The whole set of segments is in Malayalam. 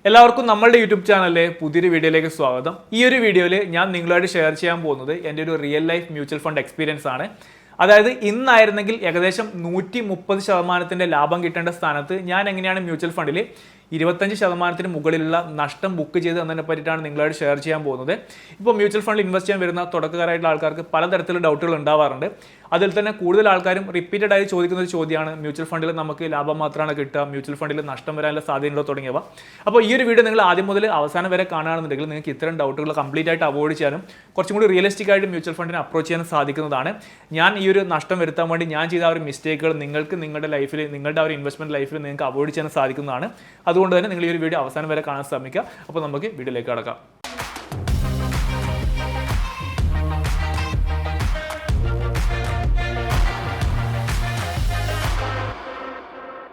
എല്ലാവർക്കും നമ്മളുടെ യൂട്യൂബ് ചാനലിലെ പുതിയൊരു വീഡിയോയിലേക്ക് സ്വാഗതം. ഈ ഒരു വീഡിയോയിൽ ഞാൻ നിങ്ങളുമായിട്ട് ഷെയർ ചെയ്യാൻ പോകുന്നത് എൻ്റെ ഒരു real life mutual fund experience ആണ്. അതായത് ഇന്നായിരുന്നെങ്കിൽ ഏകദേശം 130% ലാഭം കിട്ടേണ്ട സ്ഥാനത്ത് ഞാൻ എങ്ങനെയാണ് മ്യൂച്വൽ ഫണ്ടിൽ 25% മുകളിലുള്ള നഷ്ടം ബുക്ക് ചെയ്ത് എന്നതിനെ പറ്റിയിട്ടാണ് നിങ്ങളോട് ഷെയർ ചെയ്യാൻ പോകുന്നത്. ഇപ്പോൾ മ്യൂച്വൽ ഫണ്ടിൽ ഇൻവെസ്റ്റ് ചെയ്യാൻ വരുന്ന തുടക്കക്കാരായിട്ടുള്ള ആൾക്കാർക്ക് പലതരത്തിലുള്ള ഡൗട്ടുകൾ ഉണ്ടാവാറുണ്ട്. അതിൽ തന്നെ കൂടുതൽ ആൾക്കാരും റിപ്പീറ്റഡ് ആയി ചോദിക്കുന്ന ഒരു ചോദ്യമാണ് മ്യൂച്വൽ ഫണ്ടിൽ നമുക്ക് ലാഭം മാത്രമാണ് കിട്ടുക, മ്യൂച്വൽ ഫണ്ടിൽ നഷ്ടം വരാനുള്ള സാധ്യതയുണ്ടോ തുടങ്ങിയവ. അപ്പോൾ ഈ ഒരു വീഡിയോ നിങ്ങൾ ആദ്യം മുതൽ അവസാനം വരെ കാണുകയാണെന്നുണ്ടെങ്കിൽ നിങ്ങൾക്ക് ഇത്തരം ഡൗട്ടുകൾ കംപ്ലീറ്റ് ആയിട്ട് അവോയ്ഡ് ചെയ്യാനും കുറച്ചും കൂടി റിയലിസ്റ്റിക് ആയിട്ട് മ്യൂച്വൽ ഫണ്ടിനെ അപ്രോച്ച് ചെയ്യാനും സാധിക്കുന്നതാണ്. ഞാൻ ഈ ഒരു നഷ്ടം വരുത്താൻ വേണ്ടി ഞാൻ ചെയ്ത ആ ഒരു മിസ്റ്റേക്കുകൾ നിങ്ങൾക്ക് നിങ്ങളുടെ ലൈഫിൽ, നിങ്ങളുടെ ആ ഒരു ഇൻവെസ്റ്റ്മെന്റ് ലൈഫിൽ നിങ്ങൾക്ക് അവോയ്ഡ് ചെയ്യാൻ സാധിക്കുന്നതാണ്. അതുകൊണ്ട് തന്നെ നിങ്ങൾ ഈ ഒരു വീഡിയോ അവസാനം വരെ കാണാൻ ശ്രമിക്കുക. അപ്പോൾ നമുക്ക് വീഡിയോയിലേക്ക് കടക്കാം.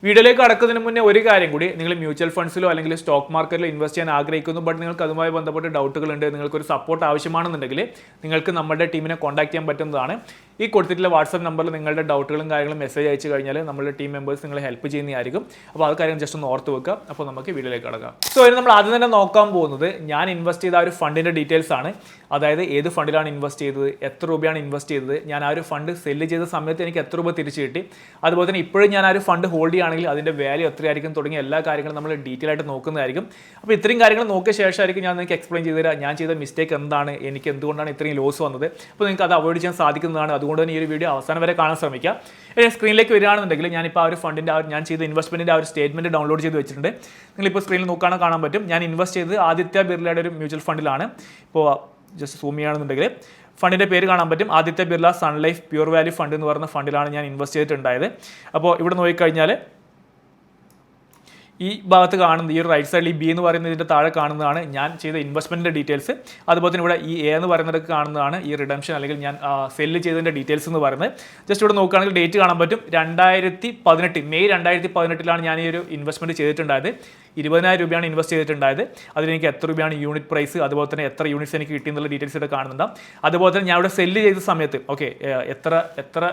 വീഡിയോയിലേക്ക് കടക്കുന്നതിന് മുന്നേ ഒരു കാര്യം കൂടി, നിങ്ങൾ മ്യൂച്വൽ ഫണ്ട്സിലോ അല്ലെങ്കിൽ സ്റ്റോക്ക് മാർക്കറ്റിലോ ഇൻവെസ്റ്റ് ചെയ്യാൻ ആഗ്രഹിക്കുന്നു, ബട്ട് നിങ്ങൾക്ക് അതുമായി ബന്ധപ്പെട്ട് ഡൗട്ടുകൾ ഉണ്ട്, നിങ്ങൾക്കൊരു സപ്പോർട്ട് ആവശ്യമാണെന്നുണ്ടെങ്കിൽ നിങ്ങൾക്ക് നമ്മുടെ ടീമിനെ കോൺടാക്ട് ചെയ്യാൻ പറ്റുന്നതാണ്. ഈ കൊടുത്തിട്ടുള്ള വാട്സ്ആപ്പ് നമ്പറിൽ നിങ്ങളുടെ ഡൗട്ടുകളും കാര്യങ്ങളും മെസ്സേജ് അയച്ചു കഴിഞ്ഞാൽ നമ്മുടെ ടീം മെമ്പേഴ്സ് നിങ്ങളെ ഹെൽപ്പ് ചെയ്യുന്നതായിരിക്കും. അപ്പോൾ അത് കാര്യം ജസ്റ്റ് ഒന്ന് ഓർത്ത് വെക്കുക. അപ്പോൾ നമുക്ക് വീഡിയോയിലേക്ക് കടക്കാം. സോ ഇനി നമ്മൾ ആദ്യം തന്നെ നോക്കാൻ പോകുന്നത് ഞാൻ ഇൻവെസ്റ്റ് ചെയ്ത ആ ഒരു ഫണ്ടിൻ്റെ ഡീറ്റെയിൽസ് ആണ്. അതായത് ഏത് ഫണ്ടിലാണ് ഇൻവെസ്റ്റ് ചെയ്തത്, എത്ര രൂപയാണ് ഇൻവെസ്റ്റ് ചെയ്തത്, ഞാൻ ആ ഒരു ഫണ്ട് സെല്ല് ചെയ്ത സമയത്ത് എനിക്ക് എത്ര രൂപ തിരിച്ചു കിട്ടി, അതുപോലെ തന്നെ ഇപ്പോഴും ഞാൻ ആ ഒരു ഫണ്ട് ഹോൾഡ് ചെയ്യുകയാണെങ്കിൽ അതിൻ്റെ വാല്യൂ എത്രയായിരിക്കും തുടങ്ങിയ എല്ലാ കാര്യങ്ങളും നമ്മൾ ഡീറ്റെയിൽ ആയിട്ട് നോക്കുന്നതായിരിക്കും. അപ്പോൾ ഇത്രയും കാര്യങ്ങൾ നോക്കിയ ശേഷമായിരിക്കും ഞാൻ നിങ്ങൾക്ക് എക്സ്പ്ലെയിൻ ചെയ്തു തരാം ഞാൻ ചെയ്ത മിസ്റ്റേക്ക് എന്താണ്, എനിക്ക് എന്തുകൊണ്ടാണ് ഇത്രയും ലോസ് വന്നത്. അപ്പോൾ നിങ്ങൾക്ക് അത് അവോയ്ഡ് ചെയ്യാൻ സാധിക്കുന്നതാണ്. അതുകൊണ്ട് തന്നെ ഈ ഒരു വീഡിയോ അവസാനം വരെ കാണാൻ ശ്രമിക്കുക. സ്ക്രീനിലേക്ക് വരികയാണെന്നുണ്ടെങ്കിൽ ഞാനിപ്പോൾ ആ ഒരു ഫണ്ടിൻ്റെ ഞാൻ ചെയ്ത ഇൻവെസ്റ്റ്മെൻറ്റിൻ്റെ ആ ഒരു സ്റ്റേറ്റ്മെൻറ്റ് ഡൗൺലോഡ് ചെയ്ത് വെച്ചിട്ടുണ്ട്. നിങ്ങളിപ്പോൾ സ്ക്രീനിൽ നോക്കുകയാണെങ്കിൽ കാണാൻ പറ്റും. ഞാൻ ഇൻവെസ്റ്റ് ചെയ്തത് ആദിത്യ ബിർലയുടെ ഒരു മ്യൂച്വൽ ഫണ്ടിലാണ്. ഇപ്പോൾ ജസ്റ്റ് സൂം ചെയ്യുകയാണെന്നുണ്ടെങ്കിൽ ഫണ്ടിൻ്റെ പേര് കാണാൻ പറ്റും. Aditya Birla Sun Life pure value fund എന്ന് പറയുന്ന ഫണ്ടിലാണ് ഞാൻ ഇൻവെസ്റ്റ് ചെയ്തിട്ടുണ്ടായത്. അപ്പോൾ ഇവിടെ നോക്കിക്കഴിഞ്ഞാൽ ഈ ഭാഗത്ത് കാണുന്നത്, ഈ ഒരു റൈറ്റ് സൈഡിൽ ഈ ബി എന്ന് പറയുന്നതിൻ്റെ താഴെ കാണുന്നതാണ് ഞാൻ ചെയ്ത ഇൻവെസ്റ്റ്മെൻറ്റിൻ്റെ ഡീറ്റെയിൽസ്. അതുപോലെ തന്നെ ഇവിടെ ഈ എ എന്ന് പറയുന്നതൊക്കെ കാണുന്നതാണ് ഈ റിഡംഷൻ അല്ലെങ്കിൽ ഞാൻ സെല്ല് ചെയ്തതിൻ്റെ ഡീറ്റെയിൽസ് എന്ന് പറയുന്നത്. ജസ്റ്റ് ഇവിടെ നോക്കുകയാണെങ്കിൽ ഡേറ്റ് കാണാൻ പറ്റും. 2018 മെയ് 2018 ഞാൻ ഈ ഒരു ഇൻവെസ്റ്റ്മെൻറ്റ് ചെയ്തിട്ടുണ്ടായത്. 20,000 രൂപയാണ് ഇൻവെസ്റ്റ് ചെയ്തിട്ടുണ്ടായത്. അതിലെനിക്ക് എത്ര രൂപയാണ് യൂണിറ്റ് പ്രൈസ്, അതുപോലെ തന്നെ എത്ര യൂണിറ്റ്സ് എനിക്ക് കിട്ടിയെന്നുള്ള ഡീറ്റെയിൽസ് ഇവിടെ കാണുന്നുണ്ടാവും. അതുപോലെ തന്നെ ഞാൻ ഇവിടെ സെല്ല് ചെയ്ത സമയത്ത് എത്ര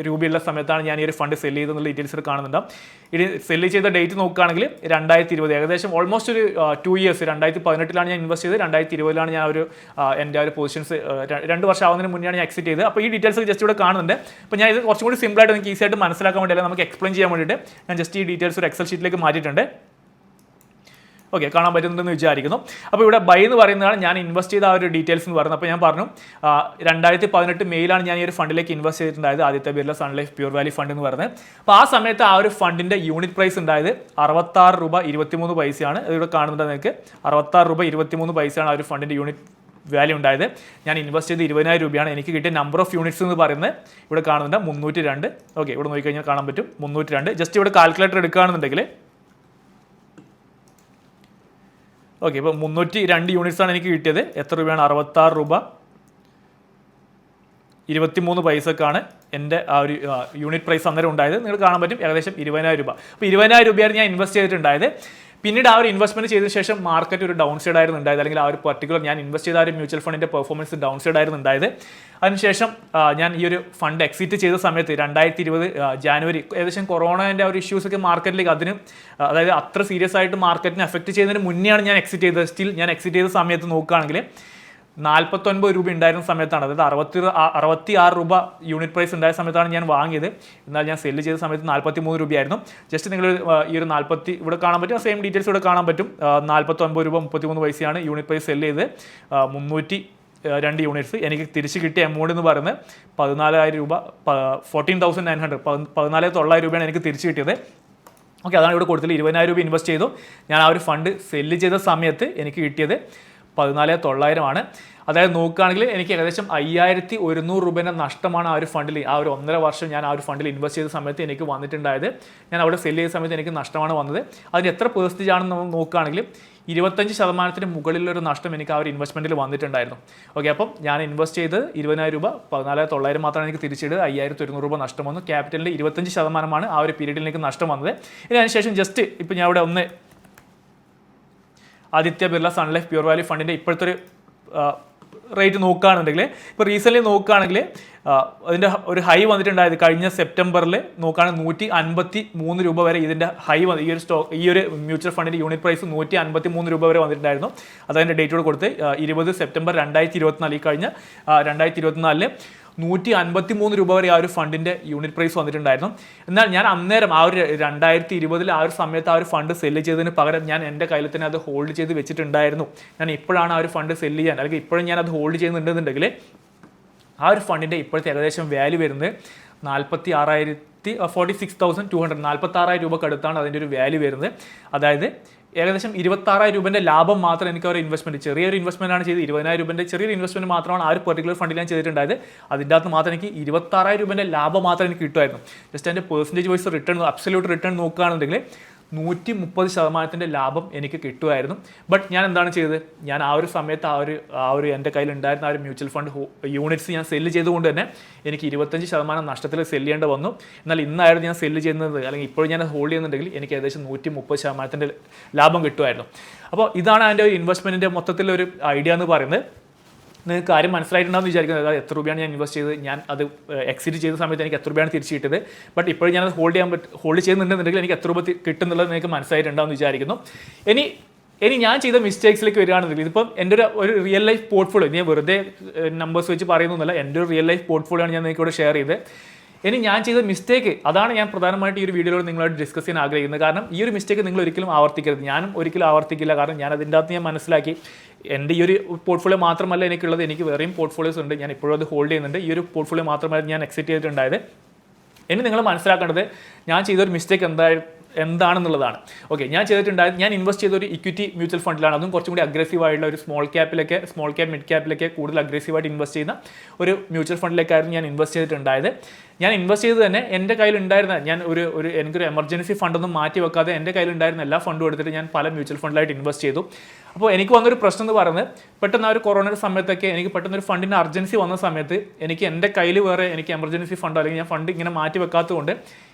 രൂപയുള്ള സമയത്താണ് ഞാൻ ഈ ഒരു ഫണ്ട് സെല്ല് ചെയ്തെന്നുള്ള ഡീറ്റെയിൽസ് ഇവിടെ കാണുന്നുണ്ടാവും. ഇത് സെല്ല് ചെയ്ത ഡേറ്റ് നോക്കുകയാണെങ്കിൽ 2020, ഏകദേശം ഓൾമോസ്റ്റ് ഒരു 2 ഇയേഴ്സ്. 2018 ഞാൻ ഇൻവെസ്റ്റ് ചെയ്തത്, 2020 ഞാൻ ഒരു എൻ്റെ ഒരു പൊസിഷൻസ് 2 വർഷം ആവുന്നതിന് മുന്നെയാണ് ഞാൻ എക്സിറ്റ് ചെയ്തത്. അപ്പോൾ ഈ ഡീറ്റെയിൽസ് ജസ്റ്റ് ഇവിടെ കാണുന്നുണ്ട്. അപ്പോൾ ഞാൻ ഇത് കുറച്ചും കൂടി സിമ്പിളായിട്ട് നിങ്ങൾക്ക് ഈസി ആയിട്ട് മനസ്സിലാക്കാൻ വേണ്ടി, അല്ലെങ്കിൽ നമുക്ക് എക്സ്പ്ലെയിൻ ചെയ്യാൻ വേണ്ടിയിട്ട് ഞാൻ ജസ്റ്റ് ഈ ഡീറ്റെയിൽസ് ഒരു എക്സൽ ഷീറ്റിലേക്ക് മാറ്റിയിട്ടുണ്ട്. ഓക്കെ, കാണാൻ പറ്റുന്നുണ്ടെന്ന് വിചാരിക്കുന്നു. അപ്പോൾ ഇവിടെ ബൈ എന്ന് പറയുന്നതാണ് ഞാൻ ഇൻവെസ്റ്റ് ചെയ്ത ആ ഒരു ഡീറ്റെയിൽസ് എന്ന് പറയുന്നത്. അപ്പോൾ ഞാൻ പറഞ്ഞു 2018 മെയിലാണ് ഞാൻ ഈ ഒരു ഫണ്ടിലേക്ക് ഇൻവെസ്റ്റ് ചെയ്തിട്ടുണ്ടായത്, Aditya Birla Sun Life pure value fund എന്ന് പറയുന്നത്. അപ്പോൾ ആ സമയത്ത് ആ ഒരു ഫണ്ടിൻ്റെ യൂണിറ്റ് പ്രൈസ് ഉണ്ടായത് 66 രൂപ 23 പൈസയാണ്. ഇവിടെ കാണുന്നുണ്ട് നിങ്ങൾക്ക് 66 രൂപ 23 പൈസയാണ് ആ ഒരു ഫണ്ടിൻ്റെ യൂണിറ്റ് വാല്യൂ ഉണ്ടായത്. ഞാൻ ഇൻവെസ്റ്റ് ചെയ്ത് 20,000 രൂപയാണ്. എനിക്ക് കിട്ടിയ നമ്പർ ഓഫ് യൂണിറ്റ്സ് എന്ന് പറയുന്നത് ഇവിടെ കാണുന്നുണ്ട് 302. ഓക്കെ, ഇവിടെ നോക്കിക്കഴിഞ്ഞാൽ കാണാൻ പറ്റും 302. ജസ്റ്റ് ഇവിടെ കാൽക്കുലേറ്റർ എടുക്കുകയാണെന്നുണ്ടെങ്കിൽ ഓക്കെ, ഇപ്പോൾ 302 യൂണിറ്റ്സാണ് എനിക്ക് കിട്ടിയത്. എത്ര രൂപയാണ്? 66 രൂപ 23 പൈസക്കാണ് എൻ്റെ ആ ഒരു യൂണിറ്റ് പ്രൈസ് അന്നേരം ഉണ്ടായത്. നിങ്ങൾ കാണാൻ പറ്റും ഏകദേശം 20,000 രൂപ. അപ്പോൾ 20,000 രൂപയാണ് ഞാൻ ഇൻവെസ്റ്റ് ചെയ്തിട്ടുണ്ടായത്. പിന്നീട് ആ ഒരു ഇൻവെസ്റ്റ്മെന്റ് ചെയ്തതിനു ശേഷം മാർക്കറ്റ് ഒരു ഡൗൺ സൈഡ് ആയിരുന്നു ഉണ്ടായത്, അല്ലെങ്കിൽ ആ ഒരു പർട്ടിക്കുലർ ഞാൻ ഇൻവെസ്റ്റ് ചെയ്ത ആ ഒരു മ്യൂച്വൽ ഫണ്ടിന്റെ പെർഫോമൻസ് ഡൗൺ സൈഡ് ആയിരുന്നു ഉണ്ടായത്. അതിനുശേഷം ഞാൻ ഈ ഒരു ഫണ്ട് എക്സിറ്റ് ചെയ്ത സമയത്ത് 2020 ജാനുവരി, ഏകദേശം കൊറോണയുടെ ഒരു ഇഷ്യൂസ് ഒക്കെ മാർക്കറ്റിലേക്ക് അതായത് അത്ര സീരിയസ് ആയിട്ട് മാർക്കറ്റിനെ എഫക്ട് ചെയ്യുന്നതിന് മുന്നെയാണ് ഞാൻ എക്സിറ്റ് ചെയ്തത്. സ്റ്റിൽ ഞാൻ എക്സിറ്റ് ചെയ്ത സമയത്ത് നോക്കുകയാണെങ്കിൽ 49 രൂപ ഉണ്ടായിരുന്ന സമയത്താണ്, അതായത് 66 രൂപ യൂണിറ്റ് പ്രൈസ് ഉണ്ടായ സമയത്താണ് ഞാൻ വാങ്ങിയത്. എന്നാൽ ഞാൻ സെല്ല് ചെയ്ത സമയത്ത് 43 രൂപയായിരുന്നു. ജസ്റ്റ് നിങ്ങൾ ഈ ഒരു 40 ഇവിടെ കാണാൻ പറ്റും, സെയിം ഡീറ്റെയിൽസ് ഇവിടെ കാണാൻ പറ്റും. 49 രൂപ 33 പൈസയാണ് യൂണിറ്റ് പ്രൈസ് സെല്ല് ചെയ്ത്. 302 യൂണിറ്റ്സ് എനിക്ക് തിരിച്ച് കിട്ടിയ എമൗണ്ട് എന്ന് പറയുന്നത് 14,000 രൂപ, 14,900, 14,900 രൂപയാണ് എനിക്ക് തിരിച്ച് കിട്ടിയത്. ഓക്കെ, അതാണ് ഇവിടെ കൊടുത്തത്. 20,000 രൂപ ഇൻവെസ്റ്റ് ചെയ്തു. ഞാൻ ആ ഒരു ഫണ്ട് സെല്ല് ചെയ്ത സമയത്ത് എനിക്ക് കിട്ടിയത് 14,900 ആണ്. അതായത് നോക്കുകയാണെങ്കിൽ എനിക്ക് ഏകദേശം 5,100 രൂപേൻ്റെ നഷ്ടമാണ് ആ ഒരു ഫണ്ടിൽ, ആ ഒരു 1.5 വർഷം ഞാൻ ആ ഒരു ഫണ്ടിൽ ഇൻവെസ്റ്റ് ചെയ്ത സമയത്ത് എനിക്ക് വന്നിട്ടുണ്ടായത്. ഞാൻ അവിടെ സെല്ല് ചെയ്ത സമയത്ത് എനിക്ക് നഷ്ടമാണ് വന്നത്. അതിന് എത്ര പെർസെൻറ്റേജ് ആണെന്ന് നമ്മൾ നോക്കുകയാണെങ്കിൽ 25% മുകളിലൊരു നഷ്ടം എനിക്ക് ആ ഒരു ഇൻവെസ്റ്റ്മെൻറ്റിൽ വന്നിട്ടുണ്ടായിരുന്നു. ഓക്കെ, അപ്പം ഞാൻ ഇൻവെസ്റ്റ് ചെയ്ത് 20,000 രൂപ, 14,900 മാത്രമാണ് എനിക്ക് തിരിച്ചിട്ട് 5,100 രൂപ നഷ്ടം വന്നു. ക്യാപിറ്റലിൻ്റെ 25% ആ ഒരു പീരീഡിൽ എനിക്ക് നഷ്ടം വന്നത്. ഇതിനുശേഷം ജസ്റ്റ് ഇപ്പോൾ ഞാൻ ഇവിടെ ഒന്ന് Aditya Birla Sun Life pure Value ഫണ്ടിൻ്റെ ഇപ്പോഴത്തെ ഒരു റേറ്റ് നോക്കുകയാണെന്നുണ്ടെങ്കിൽ ഇപ്പോൾ റീസെൻ്റ്ലി നോക്കുകയാണെങ്കിൽ അതിൻ്റെ ഒരു ഹൈ വന്നിട്ടുണ്ടായത് കഴിഞ്ഞ സെപ്റ്റംബറിൽ നോക്കുകയാണെങ്കിൽ 153 രൂപ വരെ ഇതിൻ്റെ ഹൈ വന്നു. ഈ ഒരു മ്യൂച്വൽ ഫണ്ടിൻ്റെ യൂണിറ്റ് പ്രൈസ് 153 രൂപ വരെ വന്നിട്ടുണ്ടായിരുന്നു. അതതിൻ്റെ ഡേറ്റോട് കൊടുത്ത് 20 സെപ്റ്റംബർ 2024 ഈ കഴിഞ്ഞ 2024 153 രൂപ വരെ ആ ഒരു ഫണ്ടിൻ്റെ യൂണിറ്റ് പ്രൈസ് വന്നിട്ടുണ്ടായിരുന്നു. എന്നാൽ ഞാൻ അന്നേരം ആ ഒരു 2020 ആ ഒരു സമയത്ത് ആ ഒരു ഫണ്ട് സെല്ല് ചെയ്തതിന് പകരം ഞാൻ എൻ്റെ കയ്യിൽ തന്നെ അത് ഹോൾഡ് ചെയ്ത് വെച്ചിട്ടുണ്ടായിരുന്നു. ഞാൻ ഇപ്പോഴാണ് ആ ഒരു ഫണ്ട് സെല്ല് ചെയ്യാൻ, അല്ലെങ്കിൽ ഇപ്പോഴും ഞാൻ അത് ഹോൾഡ് ചെയ്യുന്നുണ്ടെന്നുണ്ടെങ്കിൽ ആ ഒരു ഫണ്ടിൻ്റെ ഇപ്പോഴത്തെ ഏകദേശം വാല്യൂ വരുന്നത് 46,200 46,000 രൂപക്ക് അടുത്താണ് അതിൻ്റെ ഒരു വാല്യൂ വരുന്നത്. അതായത് ഏകദേശം 26,000 രൂപേൻ്റെ ലാഭം മാത്രം എനിക്ക് ഒരു ഇൻവെസ്റ്റ്മെൻറ്റ്, ചെറിയൊരു ഇൻവെസ്റ്റ്മെൻ്റ് ആണ് ചെയ്ത് 20,000 രൂപേൻ്റെ ചെറിയൊരു ഇൻവെസ്റ്റ്മെൻറ്റ് മാത്രമാണ് ആ ഒരു പെർട്ടിക്കുലർ ഫണ്ടിൽ ഞാൻ ചെയ്തിട്ടുണ്ടായത്. അതിൻ്റെ അകത്ത് മാത്രം എനിക്ക് 26,000 രൂപേൻ്റെ ലാഭം മാത്രം എനിക്ക് കിട്ടുമായിരുന്നു. ജസ്റ്റ് അതിൻ്റെ percentage vice return, absolute return നോക്കുകയാണെന്നുണ്ടെങ്കിൽ 130% ലാഭം എനിക്ക് കിട്ടുമായിരുന്നു. ബട്ട് ഞാൻ എന്താണ് ചെയ്തത്, ഞാൻ ആ ഒരു സമയത്ത് ആ ഒരു എൻ്റെ കയ്യിലുണ്ടായിരുന്ന ആ ഒരു മ്യൂച്വൽ ഫണ്ട് യൂണിറ്റ്സ് ഞാൻ സെല്ല് ചെയ്തുകൊണ്ട് തന്നെ എനിക്ക് 25% നഷ്ടത്തിൽ സെല്ല് ചെയ്യേണ്ടി വന്നു. എന്നാൽ ഇന്നായിരുന്നു ഞാൻ സെല്ല് ചെയ്യുന്നത്, അല്ലെങ്കിൽ ഇപ്പോഴും ഞാൻ ഹോൾഡ് ചെയ്യുന്നുണ്ടെങ്കിൽ എനിക്ക് ഏകദേശം 130% ലാഭം കിട്ടുമായിരുന്നു. അപ്പോൾ ഇതാണ് അതിൻ്റെ ഒരു ഇൻവെസ്റ്റ്മെൻറ്റിൻ്റെ മൊത്തത്തിലൊരു ഐഡിയ എന്ന് പറയുന്നത്. നിങ്ങൾക്ക് കാര്യം മനസ്സിലായിട്ടുണ്ടാകുമെന്ന് വിചാരിക്കുന്നത്. അതായത് എത്ര രൂപയാണ് ഞാൻ ഇൻവെസ്റ്റ് ചെയ്ത്, ഞാൻ അത് എക്സിറ്റ് ചെയ്ത സമയത്ത് എനിക്ക് എത്ര രൂപയാണ് തിരിച്ച് കിട്ടിയത്, ബട്ട് ഇപ്പോഴും ഞാനത് ഹോൾഡ് ചെയ്യുന്നുണ്ടെന്നുണ്ടെങ്കിൽ എനിക്ക് എത്ര രൂപ കിട്ടുന്നുള്ളത് നിങ്ങൾക്ക് മനസ്സിലായിട്ടുണ്ടാകുമെന്ന് വിചാരിക്കുന്നു. ഇനി ഞാൻ ചെയ്ത മിസ്റ്റേക്സിലേക്ക് വരികയാണെന്നുണ്ടെങ്കിൽ, ഇതിപ്പം എൻ്റെ ഒരു റിയൽ ലൈഫ് പോർട്ട്ഫോളിയോ, ഞാൻ വെറുതെ നമ്പേഴ്സ് വെച്ച് പറയുന്നൊന്നുമല്ല, എൻ്റെ ഒരു റിയൽ ലൈഫ് പോർട്ട്ഫോളിയോ ആണ് ഞാൻ നിങ്ങൾക്ക് ഇവിടെ ഷെയർ ചെയ്തത്. ഇനി ഞാൻ ചെയ്ത മിസ്റ്റേക്ക്, അതാണ് ഞാൻ പ്രധാനമായിട്ട് ഈ ഒരു വീഡിയോയിൽ നിങ്ങളോട് ഡിസ്കസ് ചെയ്യാൻ ആഗ്രഹിക്കുന്നത്. കാരണം ഈ ഒരു മിസ്റ്റേക്ക് നിങ്ങൾ ഒരിക്കലും ആവർത്തിക്കരുത്. ഞാനും ഒരിക്കലും ആവർത്തിക്കില്ല. കാരണം ഞാൻ അതിൻ്റെ അകത്ത് ഞാൻ മനസ്സിലാക്കി, എൻ്റെ ഈ ഒരു പോർട്ട്ഫോളിയോ മാത്രമല്ല എനിക്കുള്ളത്, എനിക്ക് വേറെയും പോർട്ട്ഫോളിയോസ് ഉണ്ട്. ഞാൻ ഇപ്പോഴും അത് ഹോൾഡ് ചെയ്യുന്നുണ്ട്. ഈ ഒരു പോർട്ട്ഫോളിയോ മാത്രമല്ല ഞാൻ എക്സിറ്റ് ചെയ്തിട്ടുണ്ടായത്. ഇനി നിങ്ങൾ മനസ്സിലാക്കേണ്ടത് ഞാൻ ചെയ്തൊരു മിസ്റ്റേക്ക് എന്താണെന്നുള്ളതാണ്. ഓക്കെ, ഞാൻ ചെയ്തിട്ടുണ്ടായത്, ഞാൻ ഇൻവെസ്റ്റ് ചെയ്ത ഒരു ഇക്വിറ്റി മ്യൂച്വൽ ഫണ്ടിലാണ്. അതും കുറച്ചും കൂടി അഗ്രസീവ് ആയിട്ടുള്ള ഒരു സ്മോൾ ക്യാപ് മിഡ് ക്യാപ്പിലൊക്കെ കൂടുതൽ അഗ്രസീവായിട്ട് ഇൻവെസ്റ്റ് ചെയ്യുന്ന ഒരു മ്യൂച്വൽ ഫണ്ടിലേക്കായിരുന്നു ഞാൻ ഇൻവെസ്റ്റ് ചെയ്തിട്ടുണ്ടായത്. ഞാൻ ഇൻവെസ്റ്റ് ചെയ്ത് തന്നെ എൻ്റെ കയ്യിലുണ്ടായിരുന്ന, ഞാൻ എനിക്കൊരു എമർജൻസി ഫണ്ടൊന്നും മാറ്റി വെക്കാതെ എൻ്റെ കയ്യിലുണ്ടായിരുന്ന എല്ലാ ഫണ്ടും എടുത്തിട്ട് ഞാൻ പല മ്യൂച്വൽ ഫണ്ടിലായിട്ട് ഇൻവെസ്റ്റ് ചെയ്തു. അപ്പോൾ എനിക്ക് വന്നൊരു പ്രശ്നം എന്ന് പറയുന്നത്, പെട്ടെന്ന് ആ ഒരു കൊറോണയുടെ സമയത്തൊക്കെ എനിക്ക് പെട്ടെന്ന് ഒരു ഫണ്ടിൻ്റെ അർജൻസി വന്ന സമയത്ത് എനിക്ക് എൻ്റെ കയ്യിൽ വേറെ എനിക്ക് എമർജൻസി ഫണ്ടോ അല്ലെങ്കിൽ ഞാൻ ഫണ്ട് ഇങ്ങനെ മാറ്റി വെക്കാത്തതുകൊണ്ട്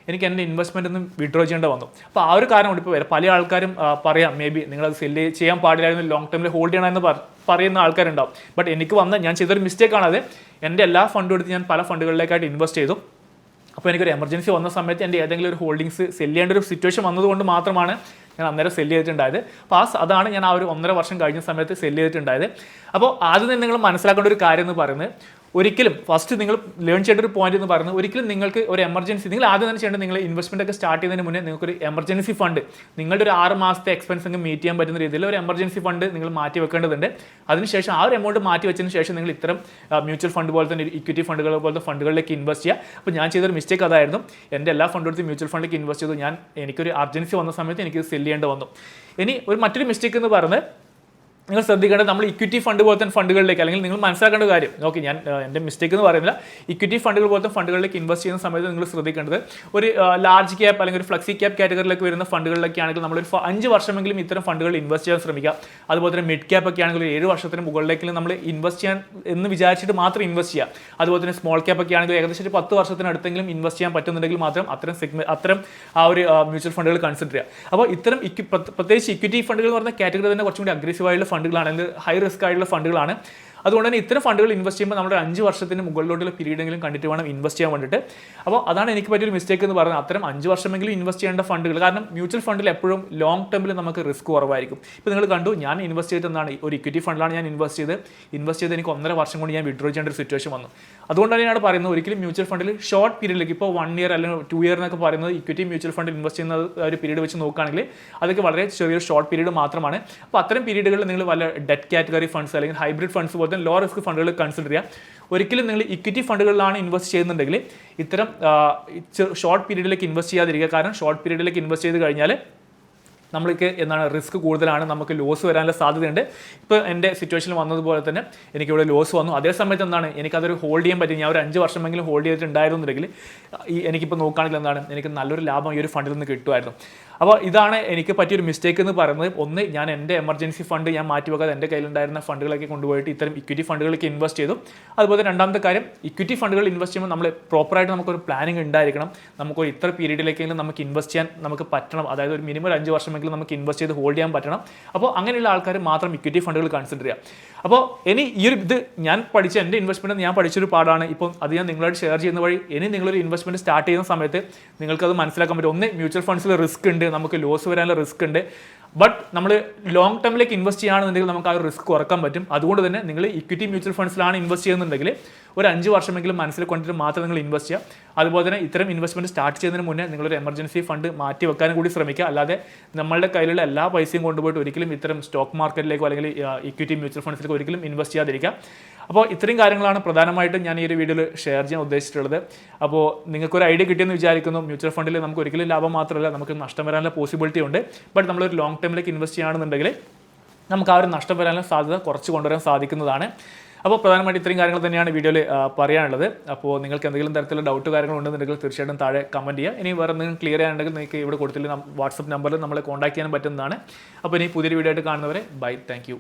എനിക്ക് എൻ്റെ ഇൻവെസ്റ്റ്മെൻ്റ് ഒന്നും വിഡ്രോ ചെയ്യേണ്ടി വന്നു. അപ്പോൾ ആ ഒരു കാരണം കൊണ്ട് ഇപ്പോൾ പല ആൾക്കാരും പറയാം, മേ ബി നിങ്ങളത് സെല്ല് ചെയ്യാൻ പാടില്ലായിരുന്നു, ലോങ് ടൈമിൽ ഹോൾഡ് ചെയ്യണമെന്ന് പറയുന്ന ആൾക്കാരുണ്ടാവും. ബട്ട് എനിക്ക് ഞാൻ ചെയ്തൊരു മിസ്റ്റേക്കാണ് അത്. എൻ്റെ എല്ലാ ഫണ്ടും എടുത്ത് ഞാൻ പല ഫണ്ടുകളിലേക്കായിട്ട് ഇൻവെസ്റ്റ് ചെയ്തു. അപ്പോൾ എനിക്കൊരു എമർജൻസി വന്ന സമയത്ത് എൻ്റെ ഏതെങ്കിലും ഒരു ഹോൾഡിങ്സ് സെല്ല് ചെയ്യേണ്ട ഒരു സിറ്റുവേഷൻ വന്നതുകൊണ്ട് മാത്രമാണ് ഞാൻ അന്നേരം സെല്ല് ചെയ്തിട്ടുണ്ടായത്. അപ്പോൾ അതാണ് ഞാൻ ആ ഒരു 1.5 വർഷം കഴിഞ്ഞ സമയത്ത് സെല്ല് ചെയ്തിട്ടുണ്ടായത്. അപ്പോൾ ആദ്യം തന്നെ നിങ്ങൾ മനസ്സിലാക്കേണ്ട ഒരു കാര്യം എന്ന് പറയുന്നത്, ഒരിക്കലും ഫസ്റ്റ് നിങ്ങൾ ലേൺ ചെയ്യേണ്ട ഒരു പോയിന്റ് എന്ന് പറയുന്നത്, ഒരിക്കലും നിങ്ങൾക്ക് ഒരു എമർജൻസി, നിങ്ങൾ ആദ്യം തന്നെ ചെയ്യേണ്ടത്, നിങ്ങൾ ഇൻവെസ്റ്റ്മെന്റ് ഒക്കെ സ്റ്റാർട്ട് ചെയ്യുന്നതിന് മുന്നേ നിങ്ങൾക്കൊരു എമർജൻസി ഫണ്ട്, നിങ്ങളുടെ ഒരു 6 മാസത്തെ എക്സ്പെൻസ് ഒക്കെ മീറ്റ് ചെയ്യാൻ പറ്റുന്ന രീതിയിൽ ഒരു എമർജൻസി ഫണ്ട് നിങ്ങൾ മാറ്റി വെക്കേണ്ടതുണ്ട്. അതിനുശേഷം ആ ഒരു എമൗണ്ട് മാറ്റി വെച്ചതിന് ശേഷം നിങ്ങൾ ഇത്തരം മ്യൂച്വൽ ഫണ്ട് പോലെ തന്നെ ഇക്വിറ്റി ഫണ്ടുകൾ പോലത്തെ ഫണ്ടുകളിലേക്ക് ഇൻവെസ്റ്റ് ചെയ്യുക. അപ്പോൾ ഞാൻ ചെയ്തൊരു മിസ്റ്റേക്ക് അതായിരുന്നു. എൻ്റെ എല്ലാ ഫണ്ടും എടുത്ത് മ്യൂച്വൽ ഫണ്ടിലേക്ക് ഇൻവെസ്റ്റ് ചെയ്തു. എനിക്കൊരു അർജൻസി വന്ന സമയത്ത് എനിക്ക് സെല്ല് ചെയ്യേണ്ടി വന്നു. ഇനി മറ്റൊരു മിസ്റ്റേക്ക് എന്ന് പറയുന്നത്, നിങ്ങൾ ശ്രദ്ധിക്കേണ്ടത്, നമ്മൾ ഇക്വിറ്റി ഫണ്ട് പോലത്തെ ഫണ്ടുകളിലേക്ക്, അല്ലെങ്കിൽ നിങ്ങൾ മനസ്സിലാക്കേണ്ട കാര്യം, ഓക്കെ, ഞാൻ എൻ്റെ മിസ്റ്റേക്ക് എന്ന് പറയുന്നില്ല, ഇക്വിറ്റി ഫണ്ടുകൾ പോലത്തെ ഫണ്ടുകളിലേക്ക് ഇൻവെസ്റ്റ് ചെയ്യുന്ന സമയത്ത് നിങ്ങൾ ശ്രദ്ധിക്കേണ്ടത്, ഒരു ലാർജ് ക്യാപ്പ് അല്ലെങ്കിൽ ഒരു ഫ്ലെക്സി ക്യാപ്പ് കാറ്റഗറിയിലേക്ക് വരുന്ന ഫണ്ടുകളിലൊക്കെ ആണെങ്കിൽ നമ്മളൊരു 5 വർഷമെങ്കിലും ഇത്തരം ഫണ്ടുകൾ ഇൻവെസ്റ്റ് ചെയ്യാൻ ശ്രമിക്കുക. അതുപോലെ തന്നെ മിഡ് ക്യാപ്പ് ഒക്കെ ആണെങ്കിൽ 7 വർഷത്തിന് മുകളിലേക്കും നമ്മൾ ഇൻവെസ്റ്റ് ചെയ്യാൻ എന്ന് വിചാരിച്ചിട്ട് മാത്രം ഇൻവെസ്റ്റ് ചെയ്യുക. അതുപോലെ തന്നെ സ്മോൾ ക്യാപ്പ് ഒക്കെ ആണെങ്കിൽ ഏകദേശം ഒരു 10 വർഷത്തിനടുത്തെങ്കിലും ഇൻവെസ്റ്റ് ചെയ്യാൻ പറ്റുന്നുണ്ടെങ്കിൽ മാത്രം അത്തരം ആ ഒരു മ്യൂച്വൽ ഫണ്ടുകൾ കൺസിഡർ ചെയ്യുക. അപ്പോൾ ഇത്തരം പ്രത്യേകിച്ച് ഇക്വിറ്റി ഫണ്ടുകൾ എന്ന് പറഞ്ഞ കാറ്റഗറി തന്നെ കുറച്ചും കൂടി അഗ്രസീവ് ആയിട്ടുള്ള ഫണ്ടുകളാണ്, അല്ലെങ്കിൽ ഹൈ റിസ്ക് ആയിട്ടുള്ള ഫണ്ടുകളാണ്. അതുകൊണ്ട് തന്നെ ഇത്തരം ഫണ്ടുകൾ ഇൻവെസ്റ്റ് ചെയ്യുമ്പോൾ നമ്മുടെ 5 വർഷത്തിന് മുകളിലോട്ടുള്ള പീരീഡെങ്കിലും കണ്ടിട്ട് വേണം ഇൻവെസ്റ്റ് ചെയ്യാൻ വേണ്ടിയിട്ട്. അപ്പോൾ അതാണ് എനിക്ക് പറ്റിയൊരു മിസ്റ്റേക്ക് എന്ന് പറയുന്നത്, അത്തരം 5 വർഷമെങ്കിലും ഇൻവെസ്റ്റ് ചെയ്യേണ്ട ഫണ്ടുകൾ. കാരണം മ്യൂച്വൽ ഫണ്ടിൽ എപ്പോഴും ലോങ് ടേമിൽ നമുക്ക് റിസ്ക് കുറവായിരിക്കും. ഇപ്പോൾ നിങ്ങൾ കണ്ടു, ഞാൻ ഇൻവെസ്റ്റ് ചെയ്തത് എന്താണ്, ഒരു ഇക്വിറ്റി ഫണ്ടിലാണ് ഞാൻ ഇൻവെസ്റ്റ് ചെയ്ത് എനിക്ക് 1.5 വർഷം കൊണ്ട് ഞാൻ വിഡ്രോ ചെയ്യേണ്ട ഒരു സിറ്റുവേഷൻ വന്നു. അതുകൊണ്ട് തന്നെയാണ് പറയുന്നത്, ഒരിക്കലും മ്യൂച്വൽ ഫണ്ടിൽ ഷോർട്ട് പീരീഡിലേക്ക്, ഇപ്പോൾ 1 ഇയർ അല്ലെങ്കിൽ 2 ഇയർ എന്നൊക്കെ പറയുന്നത് ഇക്വിറ്റി മ്യൂച്വൽ ഫണ്ടിൽ ഇൻവെസ്റ്റ് ചെയ്യുന്ന ഒരു പീരീഡ് വെച്ച് നോക്കുകയാണെങ്കിൽ അതൊക്കെ വളരെ ചെറിയൊരു ഷോർട്ട് പീരീഡ് മാത്രമാണ്. അപ്പോൾ അത്തരം പീരീഡുകളിൽ നിങ്ങൾ വല്ല ഡെറ്റ് കാറ്റഗറി ഫണ്ട്സ് അല്ലെങ്കിൽ ഹൈബ്രിഡ് ഫണ്ട്സ് പോലത്തെ ലോ റിസ്ക് ഫണ്ടുകൾ കൺസിഡർ ചെയ്യുക. ഒരിക്കലും നിങ്ങൾ ഇക്വിറ്റി ഫണ്ടുകളിലാണ് ഇൻവെസ്റ്റ് ചെയ്യുന്നുണ്ടെങ്കിൽ ഇത്തരം ഷോർട്ട് പീരീഡിലേക്ക് ഇൻവെസ്റ്റ് ചെയ്യാതിരിക്കുക. കാരണം ഷോർട്ട് പീരീഡിലേക്ക് ഇൻവെസ്റ്റ് ചെയ്ത് കഴിഞ്ഞാൽ നമ്മൾക്ക് റിസ്ക് കൂടുതലാണ്, നമുക്ക് ലോസ് വരാനുള്ള സാധ്യതയുണ്ട്. ഇപ്പോൾ എൻ്റെ സിറ്റുവേഷനിൽ വന്നതുപോലെ തന്നെ എനിക്കിവിടെ ലോസ് വന്നു. അതേ സമയത്ത് എനിക്കതൊരു ഹോൾഡ് ചെയ്യാൻ പറ്റും. ഞാൻ ഒരു 5 വർഷമെങ്കിലും ഹോൾഡ് ചെയ്തിട്ടുണ്ടായിരുന്നുണ്ടെങ്കിൽ എനിക്കിപ്പോൾ നോക്കുകയാണെങ്കിൽ എനിക്ക് നല്ലൊരു ലാഭം ഈ ഒരു ഫണ്ടിൽ നിന്ന് കിട്ടുമായിരുന്നു. അപ്പോൾ ഇതാണ് എനിക്ക് പറ്റിയൊരു മിസ്റ്റേക്ക് എന്ന് പറയുന്നത്. ഒന്ന്, ഞാൻ എൻ്റെ എമർജൻസി ഫണ്ട് ഞാൻ മാറ്റി വെക്കാതെ എൻ്റെ കയ്യിലുണ്ടായിരുന്ന ഫണ്ടുകളൊക്കെ കൊണ്ടുപോയിട്ട് ഇത്തരം ഇക്വിറ്റി ഫണ്ടുകളിലേക്ക് ഇൻവെസ്റ്റ് ചെയ്തു. അതുപോലെ രണ്ടാമത്തെ കാര്യം, ഇക്വിറ്റി ഫണ്ടുകൾ ഇൻവെസ്റ്റ് ചെയ്യുമ്പോൾ നമ്മൾ പ്രോപ്പറായിട്ട് നമുക്കൊരു പ്ലാനിങ് ഉണ്ടായിരിക്കണം. നമുക്കൊരു ഇത്ര പീരീഡിലേക്കെങ്കിലും നമുക്ക് ഇൻവെസ്റ്റ് ചെയ്യാൻ നമുക്ക് പറ്റണം. അതായത് ഒരു മിനിമം 5 വർഷമെങ്കിലും നമുക്ക് ഇൻവെസ്റ്റ് ചെയ്ത് ഹോൾഡ് ചെയ്യാൻ പറ്റണം. അപ്പോൾ അങ്ങനെയുള്ള ആൾക്കാർ മാത്രം ഇക്വിറ്റി ഫണ്ടുകൾ കൺസിഡർ ചെയ്യുക. അപ്പോൾ ഇനി ഈ ഒരു ഇത് ഞാൻ പഠിച്ച എൻ്റെ ഇൻവെസ്റ്റ്മെൻറ്റ് ഞാൻ പഠിച്ചൊരു പാടാണ്. ഇപ്പം അത് ഞാൻ നിങ്ങളോട് ഷെയർ ചെയ്യുന്ന വഴി ഇനി നിങ്ങളൊരു ഇൻവെസ്റ്റ്മെൻറ്റ് സ്റ്റാർട്ട് ചെയ്യുന്ന സമയത്ത് നിങ്ങൾക്കത് മനസ്സിലാക്കാൻ പറ്റും. ഒന്ന്, മ്യൂച്വൽ ഫണ്ട്സിൽ റിസ്ക് ഉണ്ട്, നമുക്ക് ലോസ് വരാനുള്ള റിസ്ക് ഉണ്ട്. ബട്ട് നമ്മൾ ലോങ് ടേമിലേക്ക് ഇൻവെസ്റ്റ് ചെയ്യുകയാണെന്നുണ്ടെങ്കിൽ നമുക്ക് ആ ഒരു റിസ്ക് കുറക്കാൻ പറ്റും. അതുകൊണ്ട് തന്നെ നിങ്ങൾ ഇക്വിറ്റി മ്യൂച്വൽ ഫണ്ട്സിലാണ് ഇൻവെസ്റ്റ് ചെയ്യുന്നുണ്ടെങ്കിൽ ഒരു 5 വർഷമെങ്കിലും മനസ്സിൽ കൊണ്ടിട്ട് മാത്രം നിങ്ങൾ ഇൻവെസ്റ്റ് ചെയ്യുക. അതുപോലെ തന്നെ ഇത്തരം ഇൻവെസ്റ്റ്മെൻറ്റ് സ്റ്റാർട്ട് ചെയ്യുന്നതിന് മുന്നേ നിങ്ങളൊരു എമർജൻസി ഫണ്ട് മാറ്റി വെക്കാനും കൂടി ശ്രമിക്കുക. അല്ലാതെ നമ്മളുടെ കയ്യിലുള്ള എല്ലാ പൈസയും കൊണ്ടുപോയിട്ട് ഒരിക്കലും ഇത്തരം സ്റ്റോക്ക് മാർക്കറ്റിലേക്കോ അല്ലെങ്കിൽ ഇക്വിറ്റി മ്യൂച്വൽ ഫണ്ട്സിലേക്കോ ഒരിക്കലും ഇൻവെസ്റ്റ് ചെയ്യാതിരിക്കുക. അപ്പോൾ ഇത്രയും കാര്യങ്ങളാണ് പ്രധാനമായിട്ടും ഞാൻ ഈ ഒരു വീഡിയോയിൽ ഷെയർ ചെയ്യാൻ ഉദ്ദേശിച്ചിട്ടുള്ളത്. അപ്പോൾ നിങ്ങൾക്കൊരു ഐഡിയ കിട്ടിയെന്ന് വിചാരിക്കുന്നു. മ്യൂച്വൽ ഫണ്ടിൽ നമുക്ക് ഒരിക്കലും ലാഭം മാത്രമല്ല, നമുക്ക് നഷ്ടം വരാനുള്ള പോസിബിലിറ്റി ഉണ്ട്. ബട്ട് നമ്മളൊരു ലോങ് ടൈമിലേക്ക് ഇൻവെസ്റ്റ് ചെയ്യുകയാണെന്നുണ്ടെങ്കിൽ നമുക്ക് ആ ഒരു നഷ്ടം വരാനുള്ള സാധ്യത കുറച്ച് കൊണ്ടുവരാൻ സാധിക്കുന്നതാണ്. അപ്പോൾ പ്രധാനമായിട്ട് ഇത്രയും കാര്യങ്ങൾ തന്നെയാണ് വീഡിയോയിൽ പറയാനുള്ളത്. അപ്പോൾ നിങ്ങൾക്ക് എന്തെങ്കിലും തരത്തിലുള്ള ഡൗട്ട് കാര്യങ്ങൾ ഉണ്ടെന്നുണ്ടെങ്കിൽ തീർച്ചയായിട്ടും താഴെ കമൻറ്റ് ചെയ്യുക. ഇനി വേറെ എന്തെങ്കിലും ക്ലിയർ ചെയ്യാനുണ്ടെങ്കിൽ നിങ്ങൾക്ക് ഇവിടെ കൊടുത്തില്ല വാട്സപ്പ് നമ്പറിൽ നമ്മളെ കോൺടാക്ട് ചെയ്യാൻ പറ്റുന്നതാണ്. അപ്പോൾ ഇനി പുതിയൊരു വീഡിയോ ആയിട്ട് കാണുന്നവരെ ബൈ, താങ്ക് യു.